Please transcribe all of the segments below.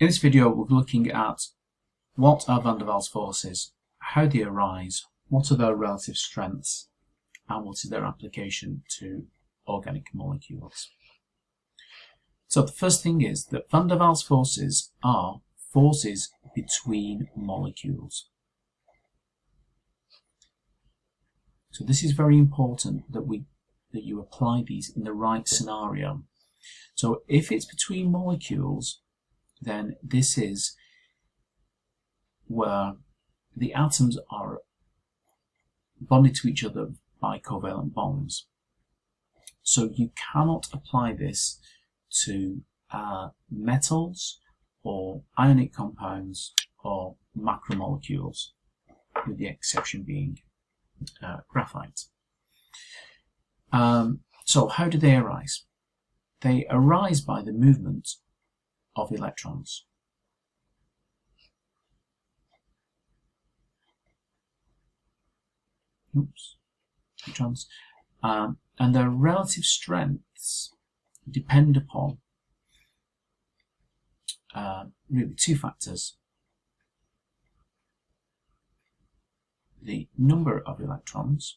In this video we're looking at what are van der Waals forces, how they arise, what are their relative strengths, and what is their application to organic molecules. So the first thing is that van der Waals forces are forces between molecules. So this is very important that you apply these in the right scenario. So if it's between molecules, then this is where the atoms are bonded to each other by covalent bonds. So you cannot apply this to metals or ionic compounds or macromolecules, with the exception being graphite. So how do they arise? They arise by the movement of electrons. Electrons. And their relative strengths depend upon really two factors: the number of electrons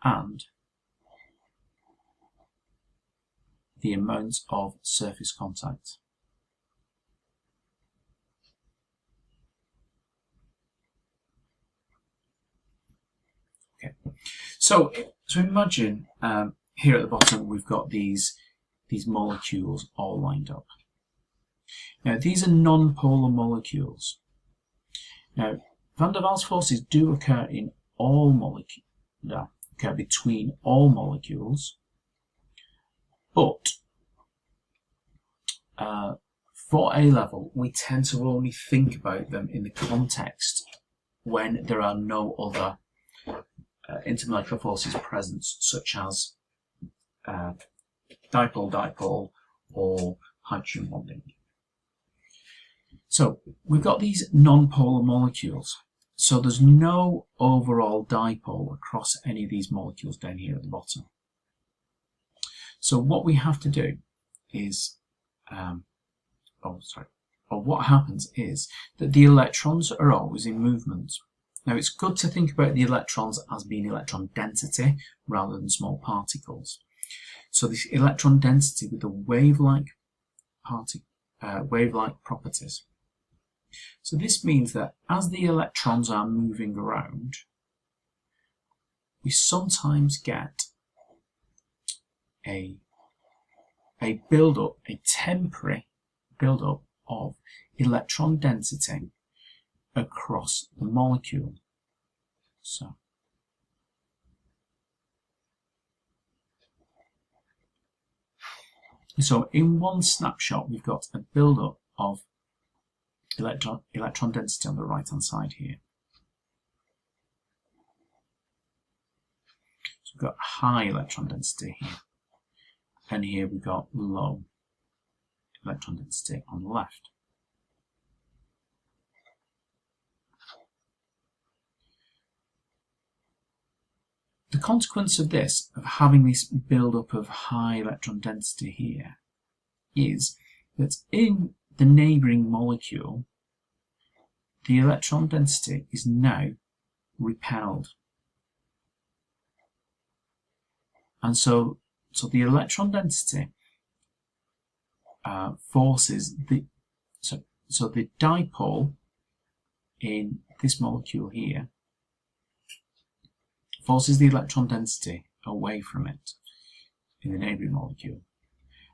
and the amount of surface contact. Okay, so imagine here at the bottom we've got these molecules all lined up. Now these are non-polar molecules. Now van der Waals forces do occur in all molecules, occur between all molecules, but for A level we tend to only think about them in the context when there are no other intermolecular forces present, such as dipole-dipole or hydrogen bonding. So we've got these non-polar molecules, so there's no overall dipole across any of these molecules down here at the bottom. So what we have to do is, what happens is that the electrons are always in movement. Now it's good to think about the electrons as being electron density rather than small particles. So this electron density with the wave-like properties. So this means that as the electrons are moving around, we sometimes get a temporary build-up of electron density across the molecule. So in one snapshot we've got a build-up of electron density on the right hand side here. So we've got high electron density here, and here we've got low electron density on the left. The consequence of this, of having this build-up of high electron density here, is that in the neighbouring molecule, the electron density is now repelled. And so the electron density forces the dipole in this molecule here forces the electron density away from it in the neighbouring molecule.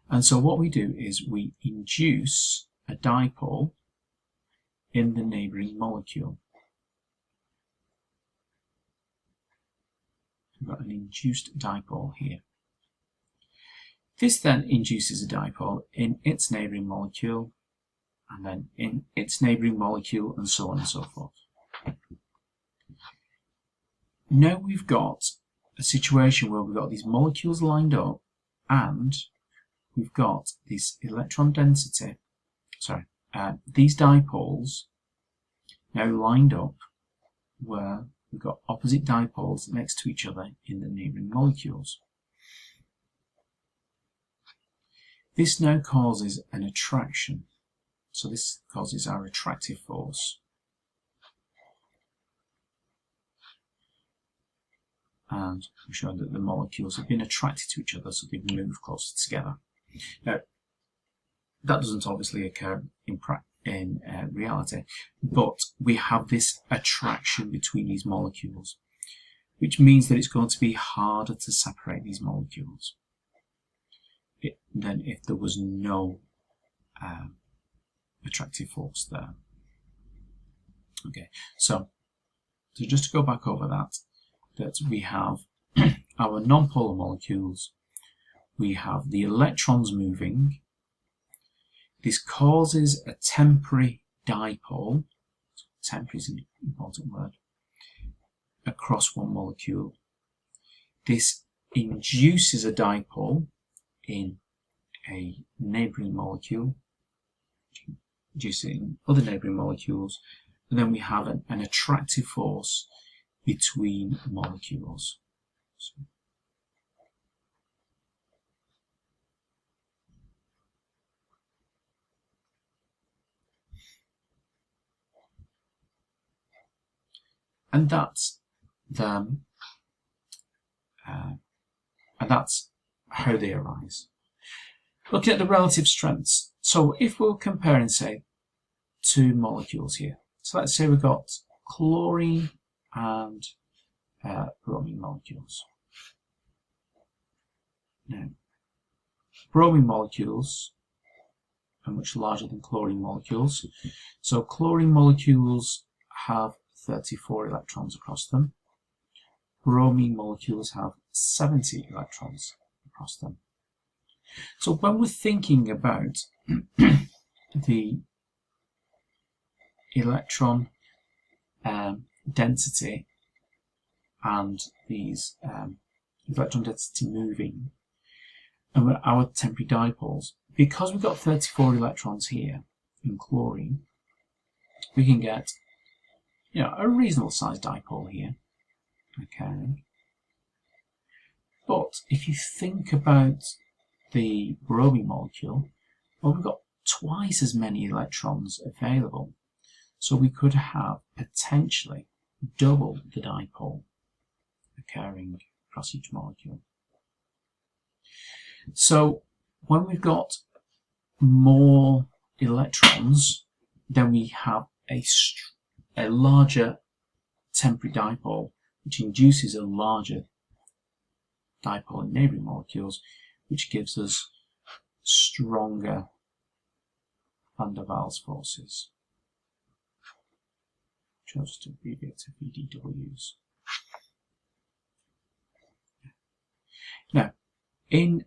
And so what we do is we induce a dipole in the neighbouring molecule. We've got an induced dipole here. This then induces a dipole in its neighbouring molecule, and then in its neighbouring molecule, and so on and so forth. Now we've got a situation where we've got these molecules lined up, and we've got this electron density, these dipoles now lined up where we've got opposite dipoles next to each other in the neighbouring molecules. This now causes an attraction So this causes our attractive force. And we've shown that the molecules have been attracted to each other, so they've moved closer together. Now, that doesn't obviously occur in reality, but we have this attraction between these molecules, which means that it's going to be harder to separate these molecules than if there was no attractive force there. Okay, so just to go back over that we have our non-polar molecules, we have the electrons moving. This causes a temporary dipole, temporary is an important word, across one molecule. This induces a dipole in a neighbouring molecule, inducing other neighbouring molecules, and then we have an attractive force between molecules. And that's how they arise. Looking at the relative strengths. So if we're comparing, say, two molecules here. So let's say we've got chlorine and bromine molecules. Now, bromine molecules are much larger than chlorine molecules. So chlorine molecules have 34 electrons across them. Bromine molecules have 70 electrons across them. So when we're thinking about the electron density and these electron density moving and our temporary dipoles, because we've got 34 electrons here in chlorine, we can get a reasonable sized dipole here. Okay. But if you think about the bromine molecule, well, we've got twice as many electrons available. So we could have potentially double the dipole occurring across each molecule. So when we've got more electrons, then we have a larger temporary dipole, which induces a larger dipole in neighbouring molecules, which gives us stronger van der Waals forces, just to abbreviate to VDWs. Now, in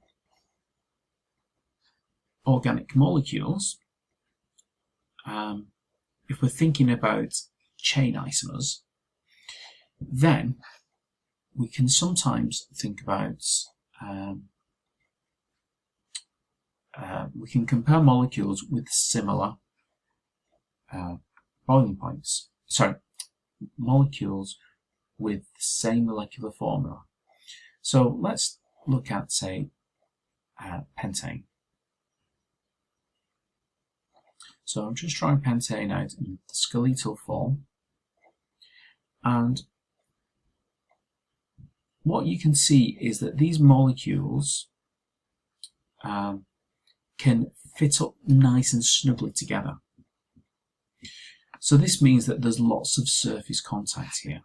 organic molecules, if we're thinking about chain isomers, then we can sometimes think about we can compare molecules with similar boiling points. Sorry, molecules with the same molecular formula. So let's look at, say, pentane. So I'm just drawing pentane out in the skeletal form, and what you can see is that these molecules can fit up nice and snugly together. So this means that there's lots of surface contact here.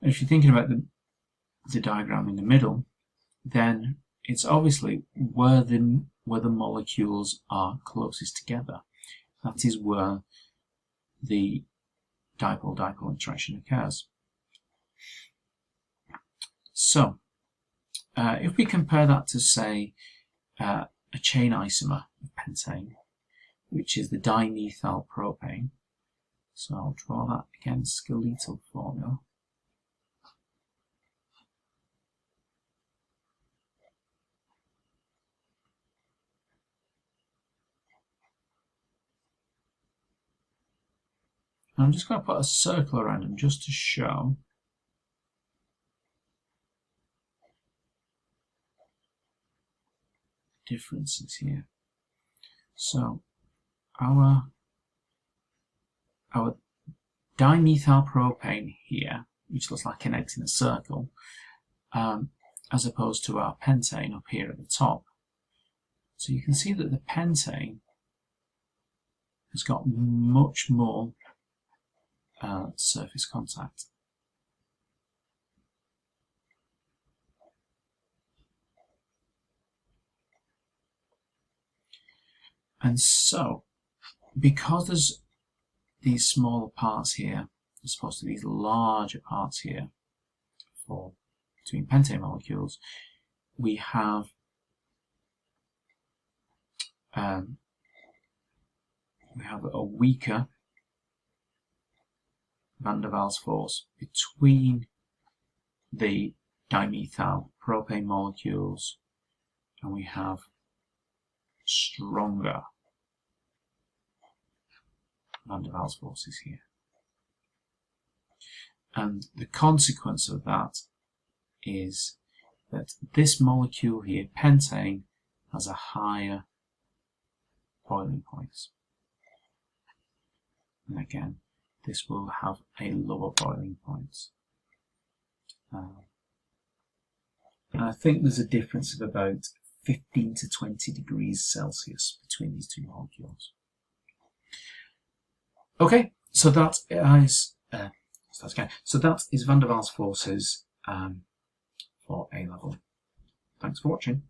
And if you're thinking about the diagram in the middle, then it's obviously where the molecules are closest together. That is where the dipole-dipole interaction occurs. So, if we compare that to, say, a chain isomer of pentane, which is the dimethyl propane, so I'll draw that again, skeletal formula. And I'm just going to put a circle around them just to show differences here. So our dimethyl propane here, which looks like an X in a circle, as opposed to our pentane up here at the top. So you can see that the pentane has got much more surface contact. And so, because there's these smaller parts here, as opposed to these larger parts here for between pentane molecules, we have a weaker van der Waals force between the dimethyl propane molecules, and we have stronger van der Waals forces here. And the consequence of that is that this molecule here, pentane, has a higher boiling point. And again, this will have a lower boiling point. And I think there's a difference of about 15 to 20 degrees Celsius between these two molecules. Okay, so that is van der Waals forces for A level. Thanks for watching.